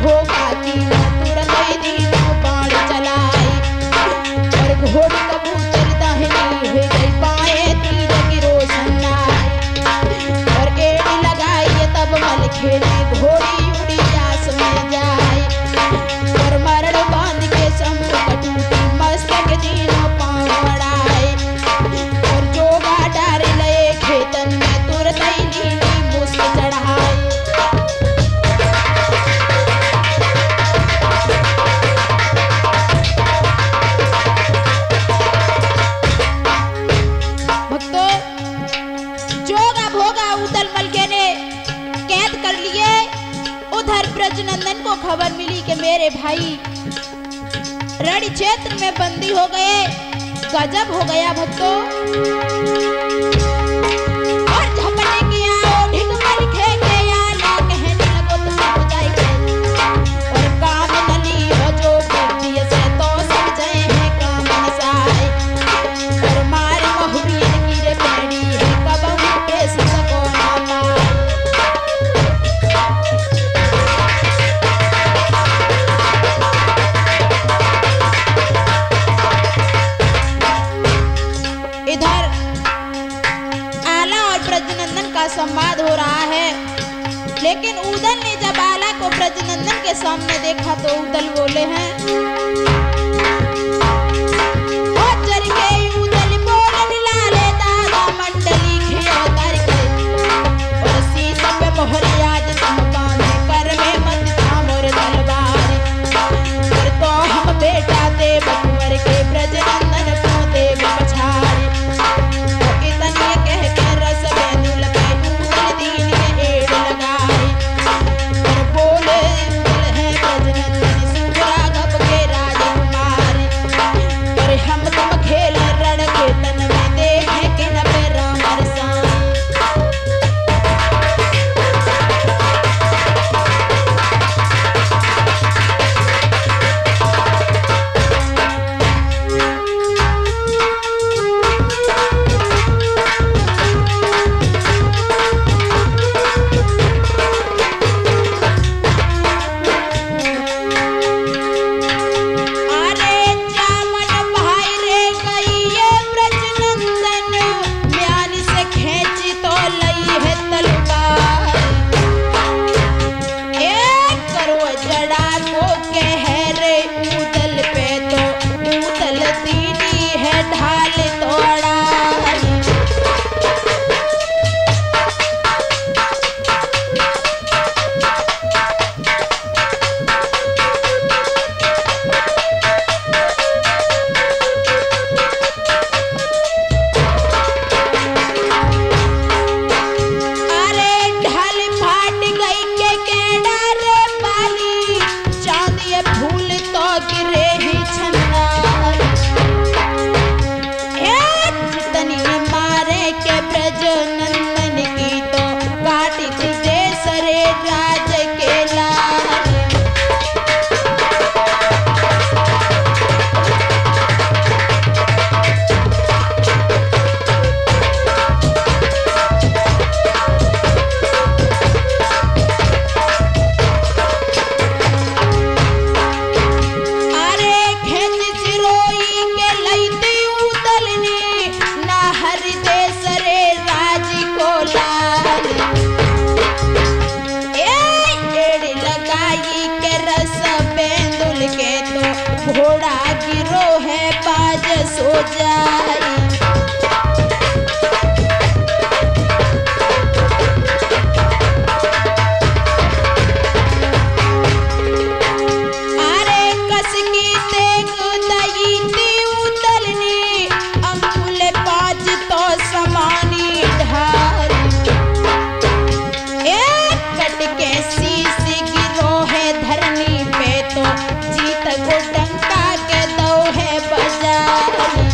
भोगा की तुरंत दीनों बाण चलाई और घोड़ी कबूतर दाहिनी हुई गई पाए तीर की रोशन आई और एड़ी लगाई तब मल खेले घोड़ी उड़ी आस में जाए और मरण बांध के शंभु कटूटी मस्तक दीनों पांव अड़ाए और जोगा डार लए खेतन में तुरंत नीली मुस्क चढ़ाए। भक्तों, जोगा भोगा उदल मलके ने कैद कर लिए। उधर ब्रजनंदन को खबर मिली कि मेरे भाई रण क्षेत्र में बंदी हो गए। गजब हो गया भक्तों। और झपटे किया ढिग मल खेके आला कहने लगो तुम जाएंगे और काम नली हो जो बुद्धि से तो समझे हैं काम नसाए और मार महुरियन की रे पेड़ी है कब के सको ना पाए। इधर आला और ब्रजनंदन का संवाद हो रहा है, लेकिन उदल ने जब आला को ब्रजनंदन के सामने देखा तो उदल बोले हैं और चर के उदल बोलन लाले दादा मंडली खिया कर के और सीता पे मोहर आज तुम बांधे कर में मत थामोर तलवार कर तो हम बेटा देव कुंवर के ब्रजनंदन को देव पछाड़ इतनी कह के रस बेनुल पे उदल दीन के एड़ लगाए और बोले है ब्रजनंदन सुरा गप के राजकुमार और हम तुम खेल रण के तन में देखे कि न पे राम रसान। अरे जामन भाई रे गई ये ब्रजनंदन म्यान से खींच तो लई है तलवार एक करो जड़ा को कह रे उदल पे तो उदल दीनी है ढाल तोड़ा। अरे ढाल फाट गई के केड़ा रे पाली चांद ये फूल तो गिरे ही छन्ना जितनी मारे के ब्रजनंदन की तो काट दे सरे राज के लाल। अरे खेत सिरोई के लईती उदलनी ना हर दे सरे राज को लाल एड़ी लगाई के रस बेंदुल के तो घोड़ा गिरो है बाज सो जाई। अरे कस की तेग दई ती उदलनी अंगुल पाज तो समानी ढाल कट के शीश गिरो है धरनी पे तो जीत को डंका के दो है बजाई।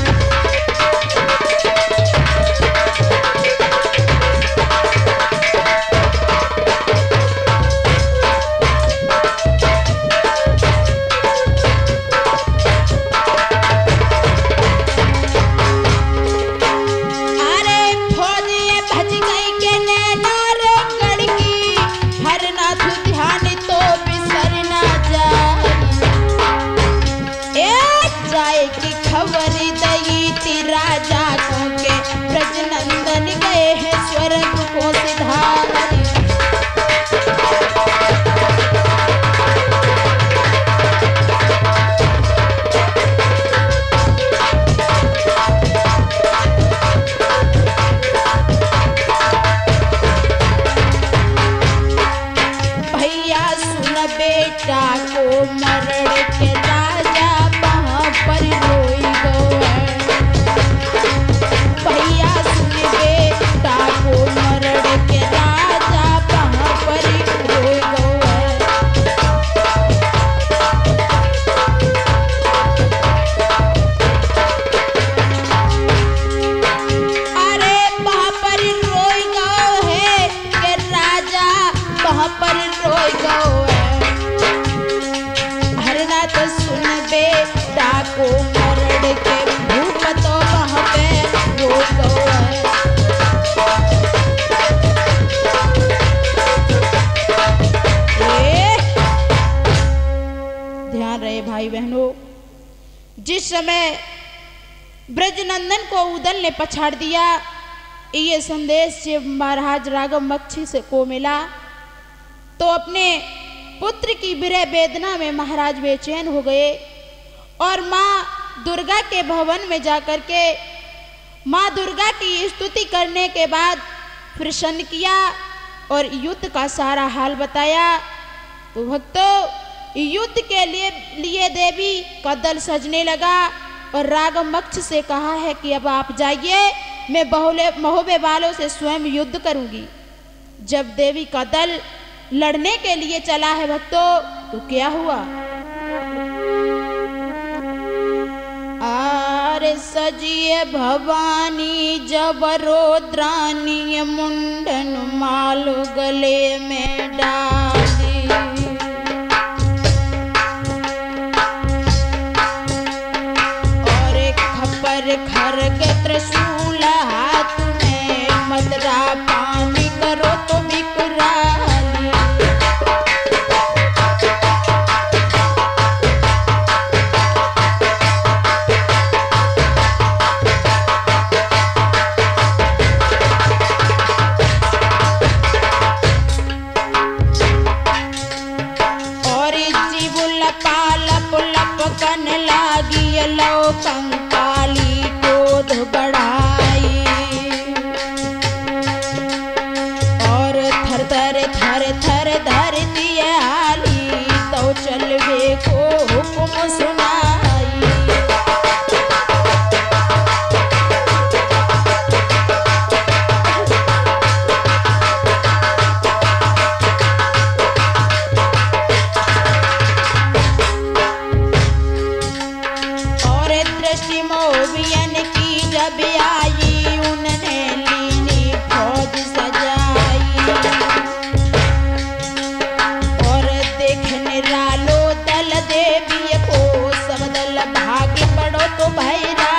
डाको मरड़ के राजा वहाँ पर रोई गो है। भैया सुन बे डाको मरड़ के राजा वहाँ पर रोई गो है। अरे वहाँ पर रोई गो है के राजा वहाँ पर रोई गो है। हरना तो सुन बे डाको मरड़ के भूप तो वहाँ पे रोई गो है। ध्यान रहे भाई बहनों, जिस समय ब्रजनंदन को उदल ने पछाड़ दिया, ये संदेश जब महाराज राघव मक्छी से को मिला तो अपने पुत्र की विरह वेदना में महाराज बेचैन हो गए और माँ दुर्गा के भवन में जाकर के माँ दुर्गा की स्तुति करने के बाद प्रसन्न किया और युद्ध का सारा हाल बताया। तो भक्तों, युद्ध के लिए देवी का दल सजने लगा और राघव मक्ष से कहा है कि अब आप जाइए, मैं महोबे वालों से स्वयं युद्ध करूंगी। जब देवी का दल लड़ने के लिए चला है भक्तों, तो क्या हुआ? आरे सजिए भवानी जबरोद्रानी मुंडन माल गले में डाली। और खपर खरग त्रिशूल हाथ में मदरा पानी करो तो बिकराली। कन लागी लो कंकाली क्रोध बढ़ाई और थर थर धर दिए हाली तो चलवे को हुक्म सुनाई। मोबियन की जब आई उन्होंने लीनी फौज सजाई और देखने रालो दल देवी को सब दल भाग पड़ो तो भैराई।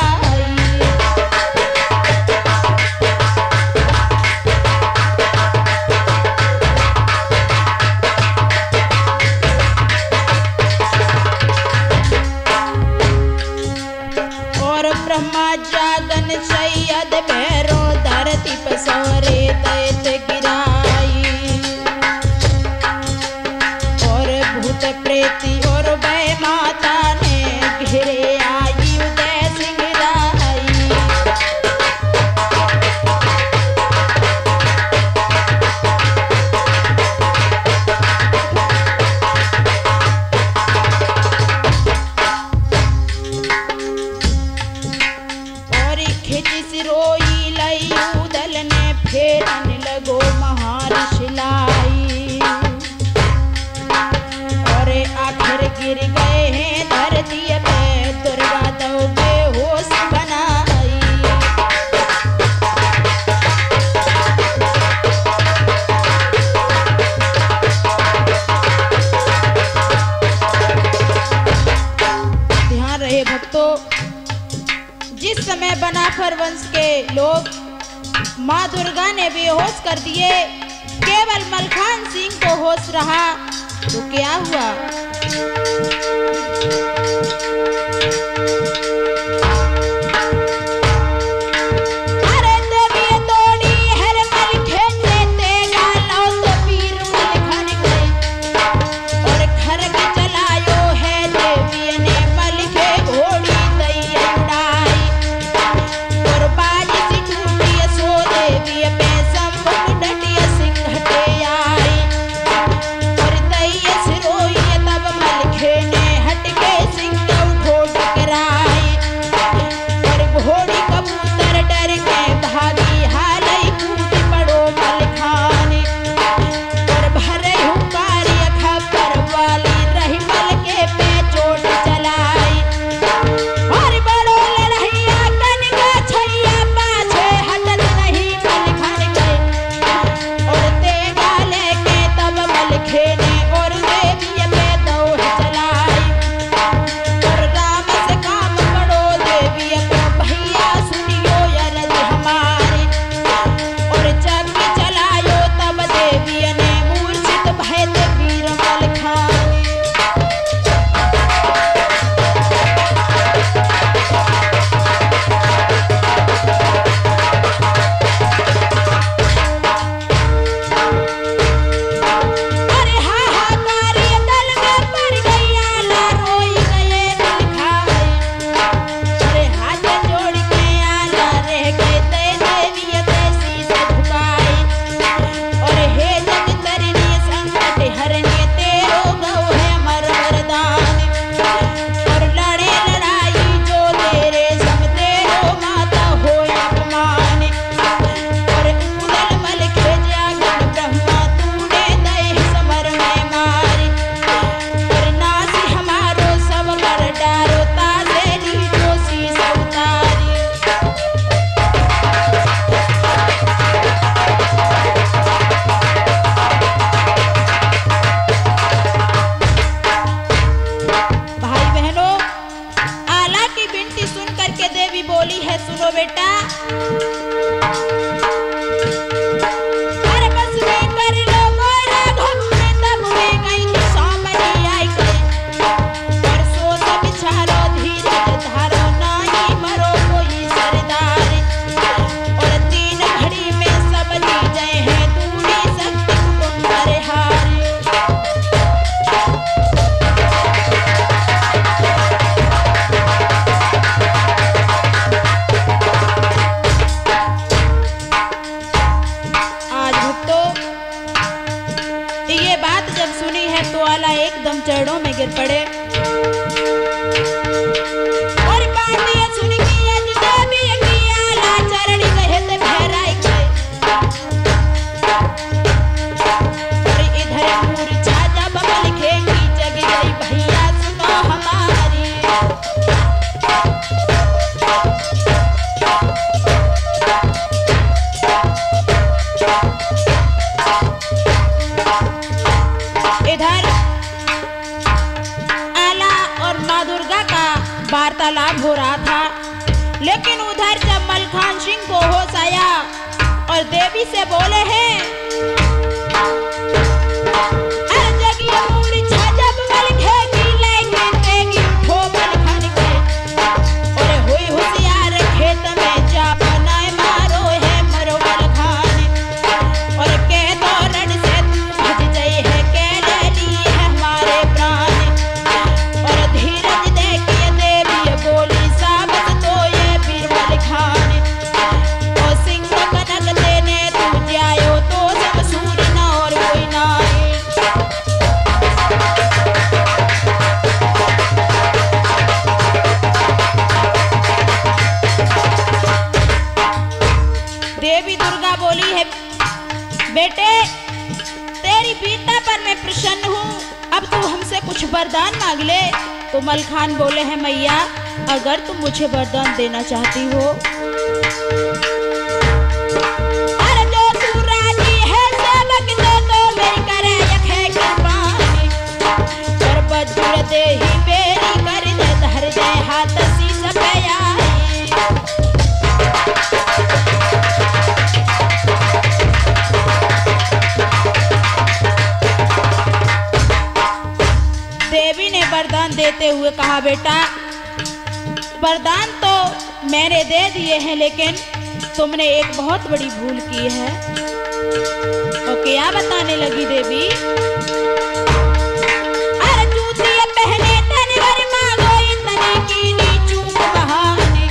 ब्रह्मा जागन सैयद भैरो धरती पर सौरे दैत गिराई और भूत प्रेती और वह माता ने घिरे आई उदय सिंह राई। रोई लई उदल ने फेरन लगो महाऋषि लाई और आखिर गिर गए हैं धरती पे दुर्गा दो बेहोश बनाई। ध्यान रहे भक्तों, जिस समय बनाफर वंश के लोग माँ दुर्गा ने बेहोश कर दिए, केवल मलखान सिंह को होश रहा, तो क्या हुआ? अरे देवी तोड़ी हर मलखे ने गालो तो पीर मलखान गए और खरग चलायो है देवी ने मलखे घोड़ी दैया उड़ाई और बाज सिंह सो देवी पे संभुक डटिया सिंह हटे आई और दैया सिरोई तब मलखे चरणों में गिर पड़े। और बात ये सुन के अज देवी की आला चरण गहत भैराई गए। और इधर मूर्छा जब लिखेगी जग गई भैया सुनो हमारी। इधर आला और माँ दुर्गा का वार्तालाप हो रहा था, लेकिन उधर जब मलखान सिंह को होश आया और देवी से बोले हैं, अरे जगिए मूर्छा जब मलखेगी लेकिन देगी उठो मलखान के। और हुई होशियार खेत में जा बनाए मारो है मरो मलखान। और के तोरण से भज गई है के ले ली है हमारे प्राण। और धीरज देखिए देवी बोली साबत तो ये वीर मलखान। और सिंह कनक देने तू जायो तो सब सूर न और कोई ना आए। देवी दुर्गा बोली है, बेटे तेरी वीरता पर मैं प्रसन्न हूँ, अब तू हमसे कुछ वरदान मांग ले। तो मलखान बोले हैं, मैया अगर तुम मुझे वरदान देना चाहती हो, अरे जो तू राजी है सेवक दे तो मेरी करे यखे कुर्बानी। और बजुर दे ही बेरी कर दे धर दे हाथ शीश पे आई। देवी ने वरदान देते हुए कहा, बेटा वरदान तो मैंने दे दिए हैं, लेकिन तुमने एक बहुत बड़ी भूल की है। और क्या बताने लगी देवी, अरे जूतियां पहने तनवर मांगो इतने की नीचूक बहाने।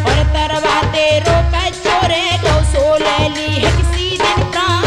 और तरवाते रोक चोरे को सो ले ली है किसी दिन प्राणी।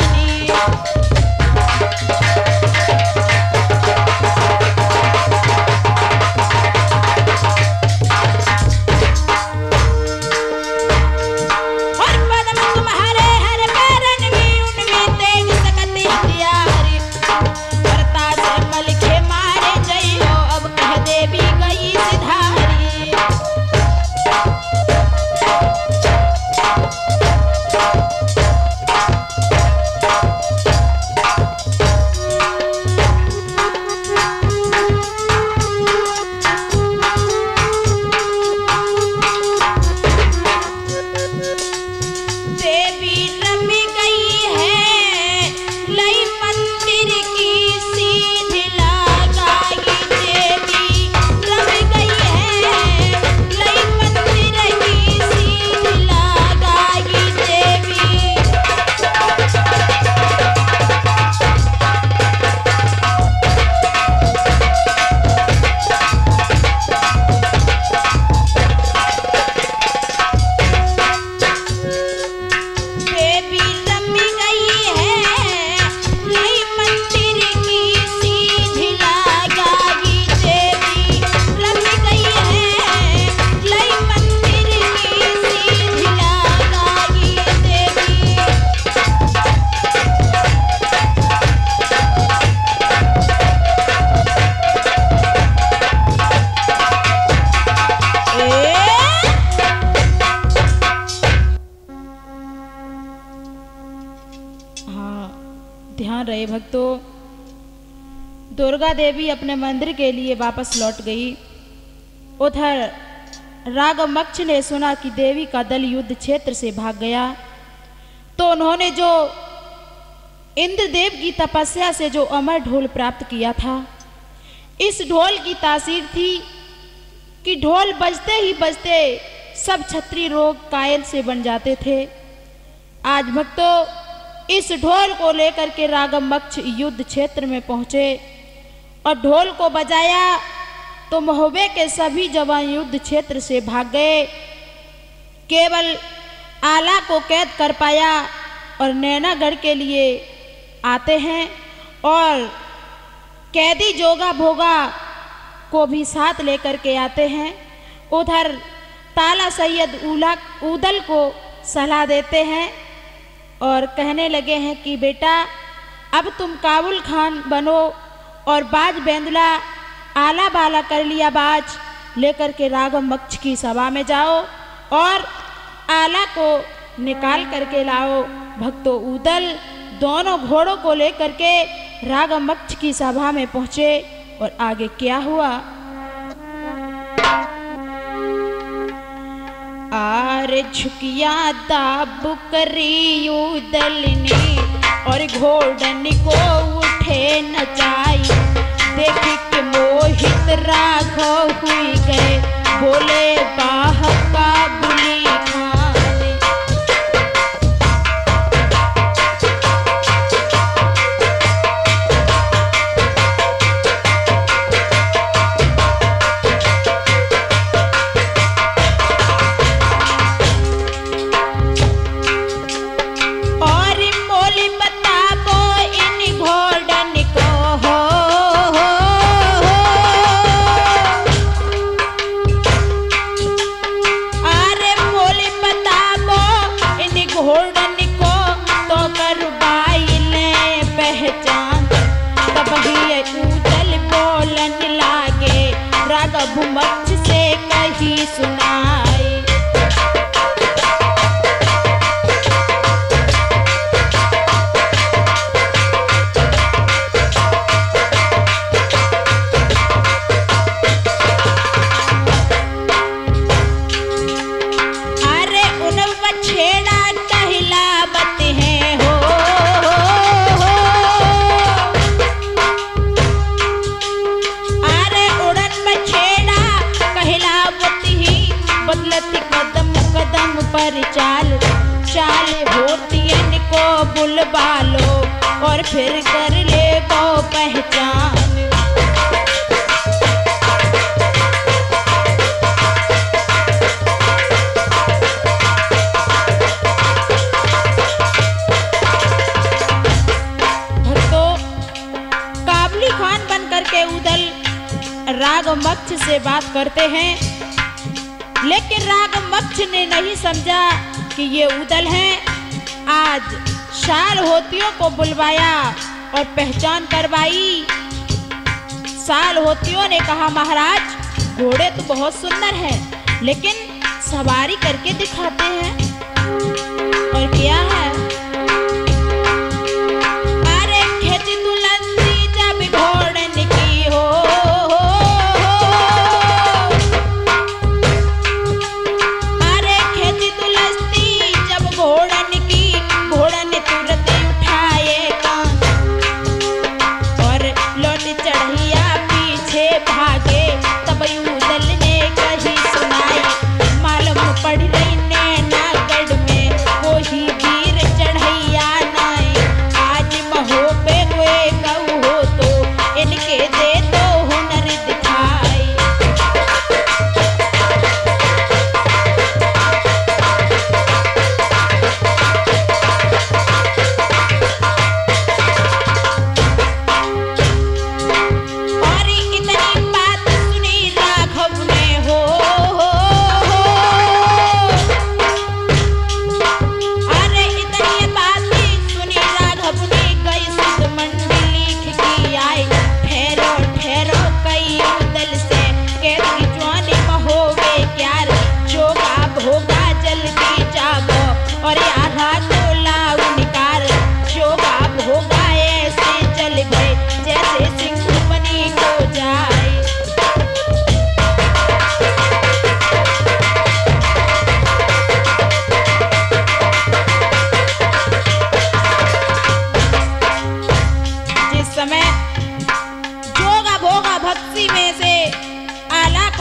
ध्यान रहे भक्तों, दुर्गा देवी अपने मंदिर के लिए वापस लौट गई। उधर रागमक्ष ने सुना कि देवी का दल युद्ध क्षेत्र से भाग गया, तो उन्होंने जो इंद्रदेव की तपस्या से जो अमर ढोल प्राप्त किया था, इस ढोल की तासीर थी कि ढोल बजते ही बजते सब क्षत्रिय लोग कायल से बन जाते थे। आज भक्तों इस ढोल को लेकर के रागमक्ष युद्ध क्षेत्र में पहुंचे और ढोल को बजाया तो महोबे के सभी जवान युद्ध क्षेत्र से भाग गए। केवल आला को कैद कर पाया और नैनागढ़ के लिए आते हैं और कैदी जोगा भोगा को भी साथ लेकर के आते हैं। उधर ताला सैयद उदल को सलाह देते हैं और कहने लगे हैं कि बेटा अब तुम काबुल खान बनो और बाज बेंदुला आला बाला कर लिया बाज लेकर के रागम मक्ष की सभा में जाओ और आला को निकाल करके लाओ। भक्तों उदल दोनों घोड़ों को लेकर के रागम मक्ष की सभा में पहुंचे और आगे क्या हुआ। आर झुकिया दाब करी उदल ने और घोड़न को उठे नचाई। देख के मोहित राघव हुई गए बोले बाह काबुली खान। मक्ष से कही सुनाई। अरे उन बछेड़ा कहलावत है हो, अरे उड़न बछेड़ा बदलती कदम कदम पर चाल चाल होती इनको बुलवा लो और फिर कर ले वो पहचान। भक्तों काबुली खान बन करके उदल रागम मक्ष से बात करते हैं, लेकिन रागम मक्ष ने नहीं समझा कि ये उदल हैं। आज शाल होतियों को बुलवाया और पहचान करवाई। साल होतियों ने कहा महाराज घोड़े तो बहुत सुंदर हैं, लेकिन सवारी करके दिखाते हैं। और क्या है अरे खेती दुलंदी जब घोड़न की हो,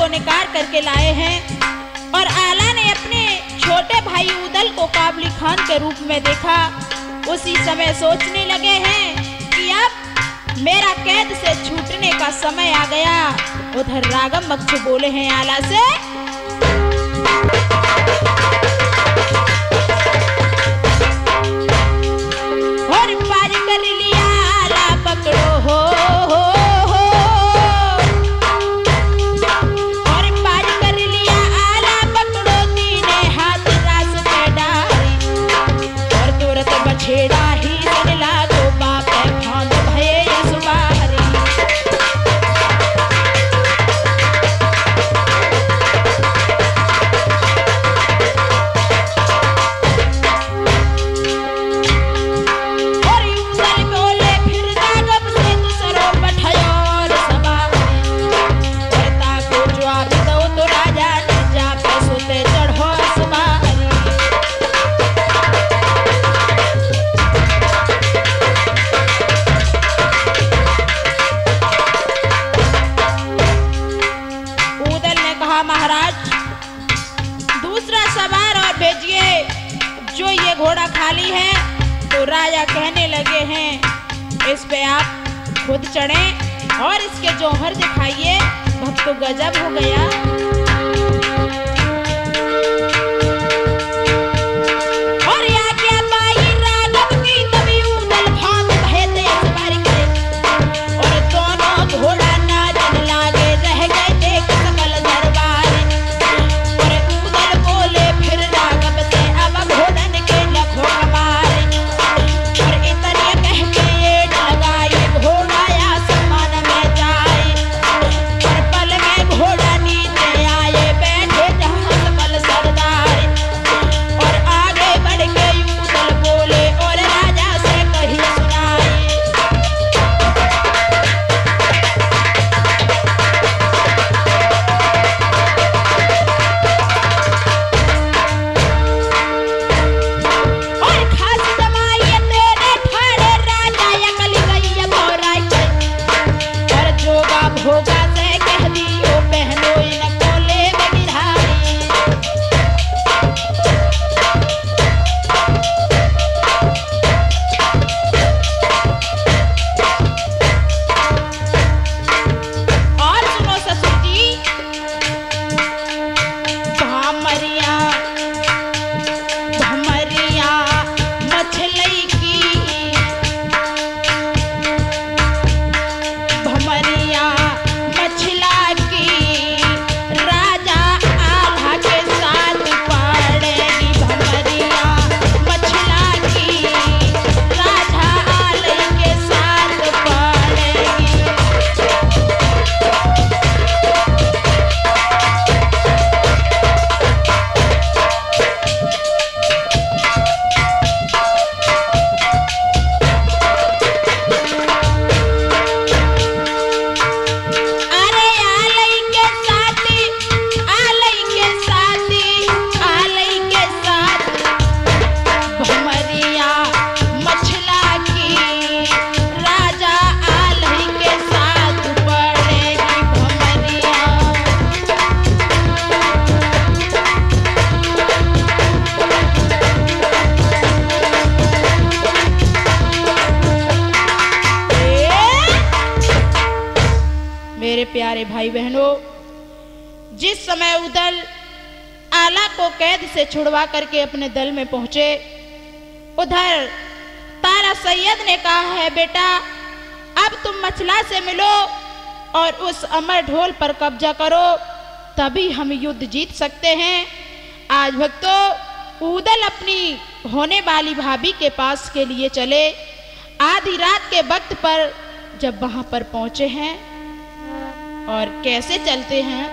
निकाल करके लाए हैं और आला ने अपने छोटे भाई उदल को काबुली खान के रूप में देखा। उसी समय सोचने लगे हैं कि अब मेरा कैद से छूटने का समय आ गया। उधर रागम मक्ष बोले हैं आला से, और पार कर लिया आला पकड़ो हो, महाराज दूसरा सवार और भेजिए, जो ये घोड़ा खाली है। तो राजा कहने लगे हैं इस पे आप खुद चढ़ें और इसके जौहर दिखाइए। भक्त तो गजब हो गया। मेरे प्यारे भाई बहनों, जिस समय उदल आला को कैद से छुड़वा करके अपने दल में पहुंचे, उधर तारा सैयद ने कहा है बेटा अब तुम मछला से मिलो और उस अमर ढोल पर कब्जा करो, तभी हम युद्ध जीत सकते हैं। आज भक्तों उदल अपनी होने वाली भाभी के पास के लिए चले। आधी रात के वक्त पर जब वहां पर पहुंचे हैं और कैसे चलते हैं,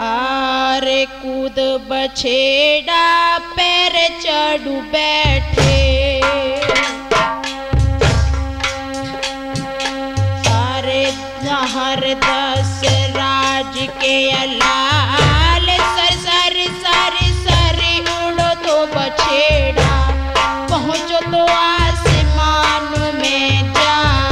आरे कूद बछेड़ा पैर चढ़ू बैठे, सारे जहर दस राज के अलाल, सर सर सर सर उड़ो तो बछेड़ा, पहुंचो तो आसमान में जाए।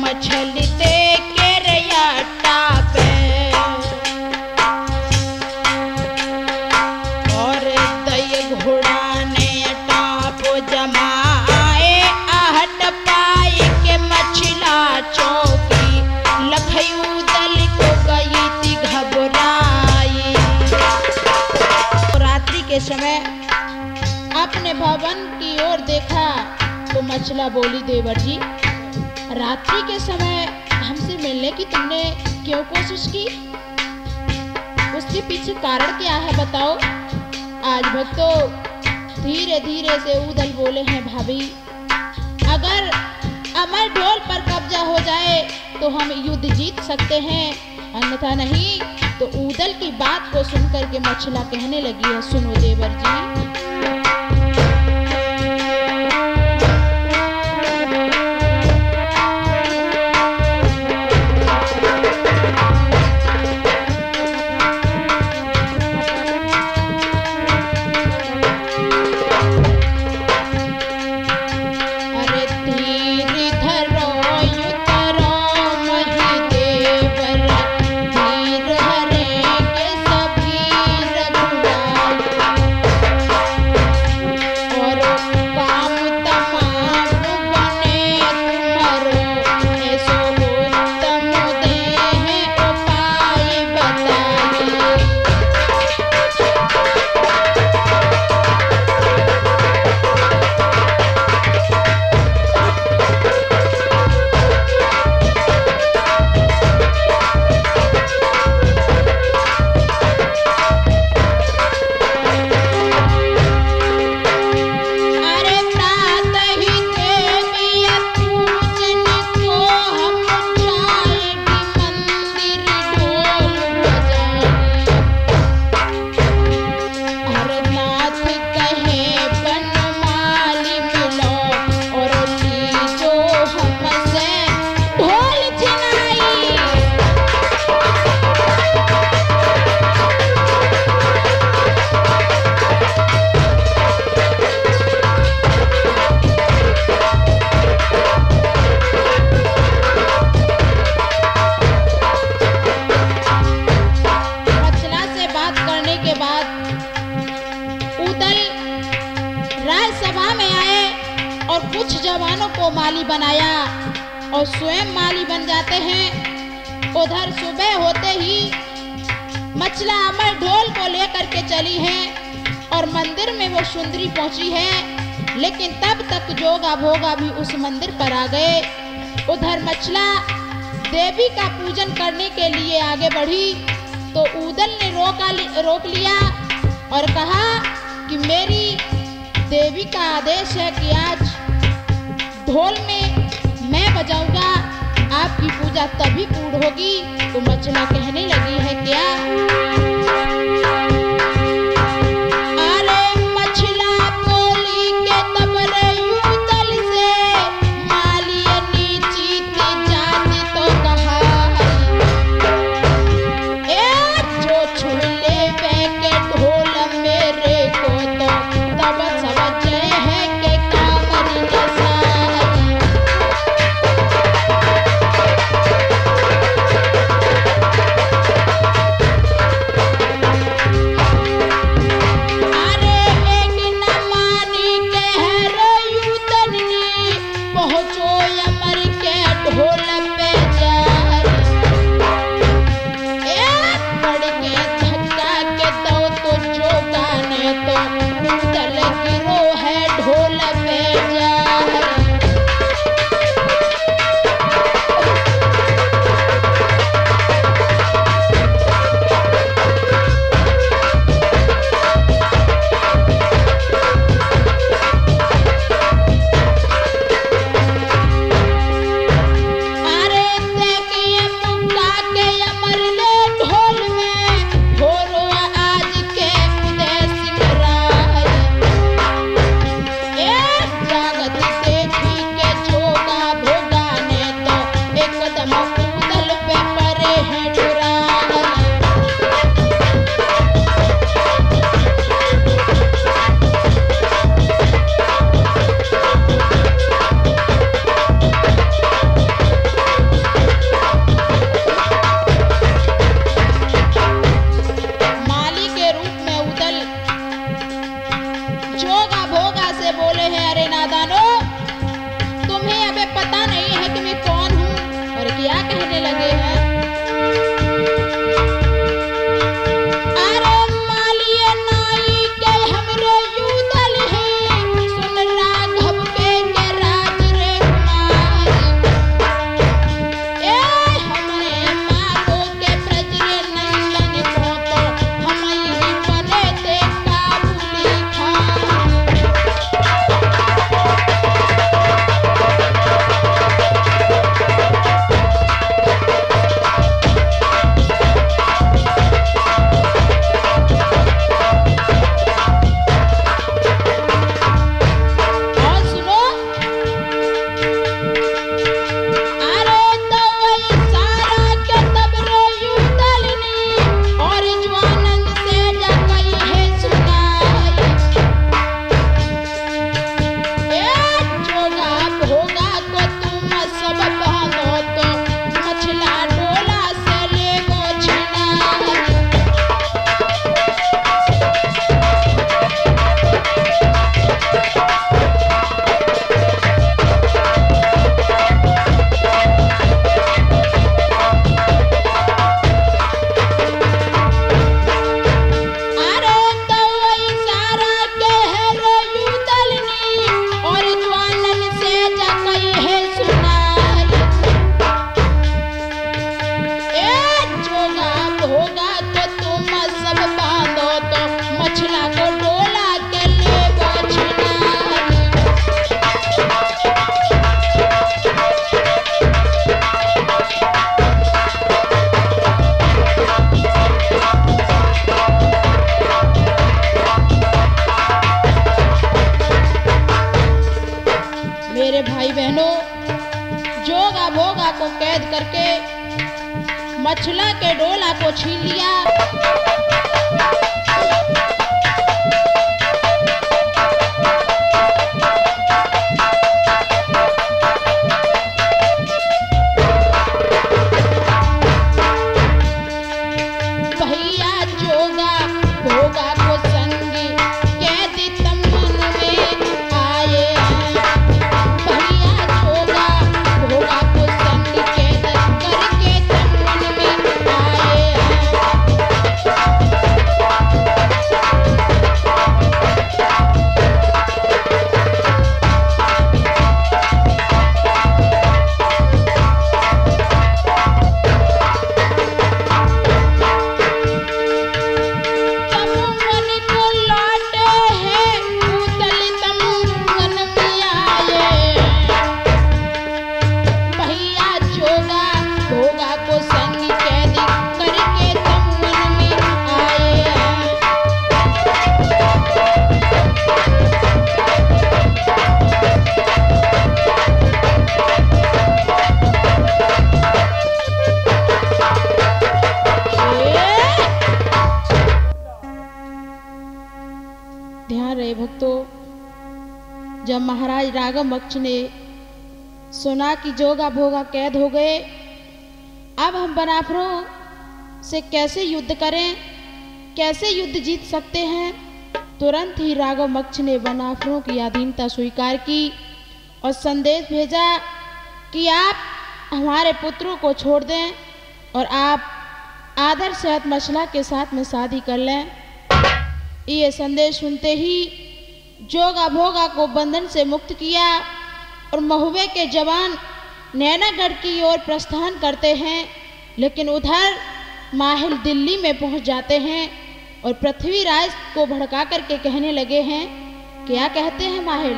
मछली दे के रयाटा पे और दय घोड़ा ने टापो जमाए, आहट पाई के मछला चौकी, लखयू दल को गई थी घबराई। रात्रि के समय अपने भवन की ओर देखा तो मछला बोली देवर जी रात्रि के समय हमसे मिलने की तुमने क्यों कोशिश की, उसके पीछे कारण क्या है बताओ। आज भक्तों धीरे धीरे से उदल बोले हैं भाभी अगर अमर ढोल पर कब्जा हो जाए तो हम युद्ध जीत सकते हैं, अन्यथा नहीं। तो उदल की बात को सुनकर के मछला कहने लगी है सुनो देवर जी, कुछ जवानों को माली बनाया और स्वयं माली बन जाते हैं। उधर सुबह होते ही मछला अमर ढोल को लेकर के चली है और मंदिर में वो सुंदरी पहुंची है, लेकिन तब तक जोगा भोगा भी उस मंदिर पर आ गए। उधर मछला देवी का पूजन करने के लिए आगे बढ़ी तो ऊदल ने रोक लिया और कहा कि मेरी देवी का आदेश है कि आज ढोल में मैं बजाऊंगा, आपकी पूजा तभी पूर्ण होगी। तो मछला कहने लगी है क्या? अरे मछला बोली के तब रे ऊदल से मालिया नीची जाति तो कहा जो छुले के ढोल मेरे को तो तब समझे है के कामरी जैसा। कैद करके मछला के डोला को छीन लिया। महाराज राघव मक्ष ने सुना कि जोगा भोगा कैद हो गए, अब हम बनाफरों से कैसे युद्ध करें, कैसे युद्ध जीत सकते हैं। तुरंत ही राघव मक्ष ने बनाफरों की अधीनता स्वीकार की और संदेश भेजा कि आप हमारे पुत्रों को छोड़ दें और आप आदर से मछला के साथ में शादी कर लें। ये संदेश सुनते ही जोगा भोगा को बंधन से मुक्त किया और महुए के जवान नैनागढ़ की ओर प्रस्थान करते हैं, लेकिन उधर माहिल दिल्ली में पहुंच जाते हैं और पृथ्वीराज को भड़का करके कहने लगे हैं। क्या कहते हैं माहिल?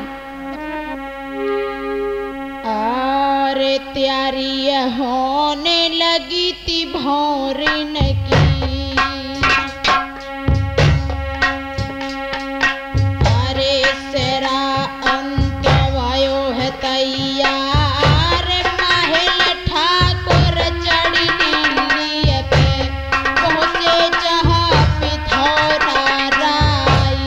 अरे त्यारी होने लगी थी भौरिन की, अरे सेरा अंत वायो है तैयार, माहिल ठाकुर चढ़ी दिल्ली पे पहुंचे जहां पिथौरा राई।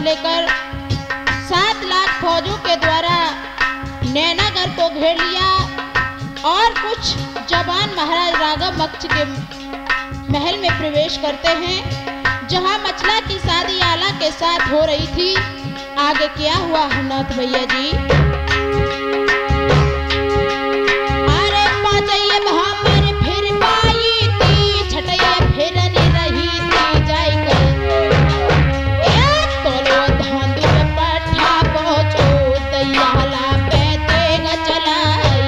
लेकर 7 लाख फौजों के द्वारा नैनागढ़ को घेर लिया और कुछ जवान महाराज राघव मक्ष के महल में प्रवेश करते हैं, जहां मछला की शादी आला के साथ हो रही थी। आगे क्या हुआ नाथ भैया जी? अरे पाचैया भामर फिर पाई थी, छटैया फिर रही थी जाई कर तोलो धांधु पट्ठा पहुंचो दैयाला पैते ग चलाई।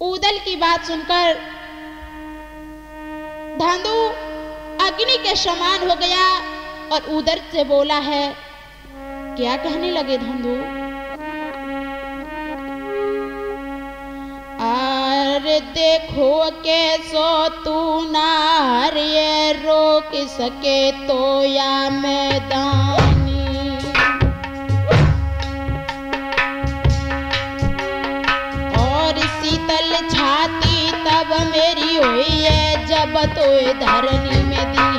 ऊदल की बात सुनकर धंधु अग्नि के समान हो गया और ऊदल से बोला है। क्या कहने लगे धंधु? अरे देखो कैसो तू नार ये रोक सके तो या मैदानी, और शीतल छाती तब मेरी हुई है जब तो धरनी में दी।